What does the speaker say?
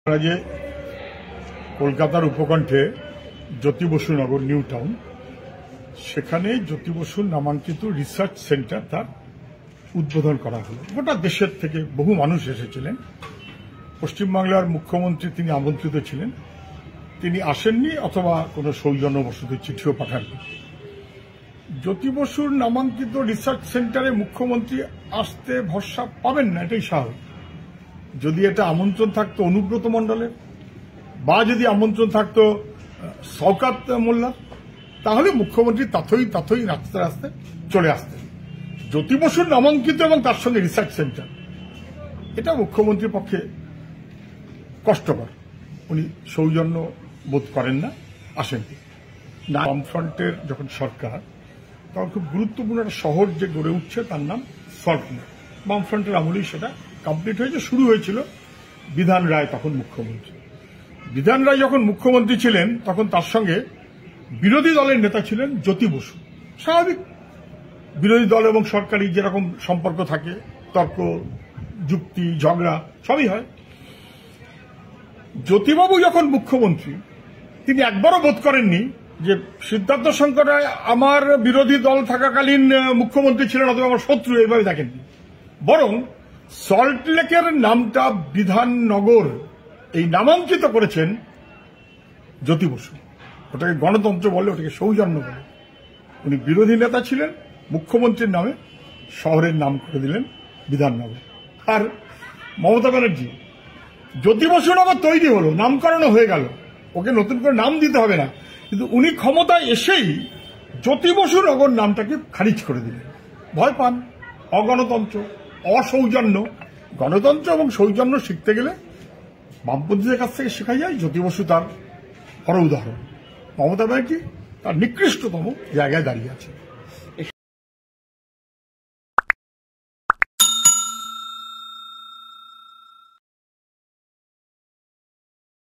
যে কলকাতার উপকণ্ঠে জ্যোতি বসু নগর new town, সেখানে জ্যোতি বসুর নামাঙ্কিত রিসার্চ সেন্টার তার উদ্বোধন করা হলো। গোটা দেশের থেকে বহু মানুষ এসেছিলেন। পশ্চিমবাংলার মুখ্যমন্ত্রী তিনি আমন্ত্রিত ছিলেন, তিনি আসেননি অথবা কোনো সৌজন্যবশত চিঠিও পাঠাননি। জ্যোতি বসুর নামাঙ্কিত রিসার্চ সেন্টারে মুখ্যমন্ত্রী আসতে ভরসা পাবেন না, এটাই স্বাভাবিক। যদি এটা আমন্ত্রণ থাকতো অনুব্রত মণ্ডলের বা যদি আমন্ত্রণ থাকতো শওকত মোল্লার, তাহলে মুখ্যমন্ত্রী তাথই রাস্তে রাস্তে চলে আসতেন। জ্যোতি বসুর নামাঙ্কিত এবং তার সঙ্গে রিসার্চ সেন্টার, এটা মুখ্যমন্ত্রীর পক্ষে কষ্টকর। উনি সৌজন্য বোধ করেন না, আসেননি না। বামফ্রন্টের যখন সরকার, তখন খুব গুরুত্বপূর্ণ একটা শহর যে গড়ে উঠছে তার নাম সল্টলেক। বামফ্রন্টের আমলেই সেটা কমপ্লিট হয়েছে। শুরু হয়েছিল বিধান রায় তখন মুখ্যমন্ত্রী। বিধান রায় যখন মুখ্যমন্ত্রী ছিলেন তখন তার সঙ্গে বিরোধী দলের নেতা ছিলেন জ্যোতি বসু। স্বাভাবিক, বিরোধী দল এবং সরকারি যেরকম সম্পর্ক থাকে, তর্ক যুক্তি ঝগড়া সবই হয়। জ্যোতিবাবু যখন মুখ্যমন্ত্রী, তিনি একবারও বোধ করেননি যে সিদ্ধার্থ শঙ্কর রায় আমার বিরোধী দল থাকাকালীন মুখ্যমন্ত্রী ছিলেন অথবা আমার শত্রু, এইভাবে দেখেননি। বরং সল্টলেকের নামটা বিধাননগর এই নামাঙ্কিত করেছেন জ্যোতি বসু। ওটাকে গণতন্ত্র বলে, ওটাকে সৌজন্য বলে। উনি বিরোধী নেতা ছিলেন, মুখ্যমন্ত্রীর নামে শহরের নাম করে দিলেন বিধাননগর। আর মমতা ব্যানার্জি, জ্যোতি বসু নগর তৈরি হলো, নামকরণ হয়ে গেল, ওকে নতুন করে নাম দিতে হবে না, কিন্তু উনি ক্ষমতায় এসেই জ্যোতি বসু নগর নামটাকে খারিজ করে দিলেন। ভয় পান, অগণতন্ত্র, অসৌজন্য। গণতন্ত্র এবং সৌজন্য শিখতে গেলে বামপন্থীদের কাছ থেকে শেখা যায়। জ্যোতি বসু তার বড় উদাহরণ। মমতা ব্যানার্জি তার নিকৃষ্টতম জায়গায় দাঁড়িয়ে আছে।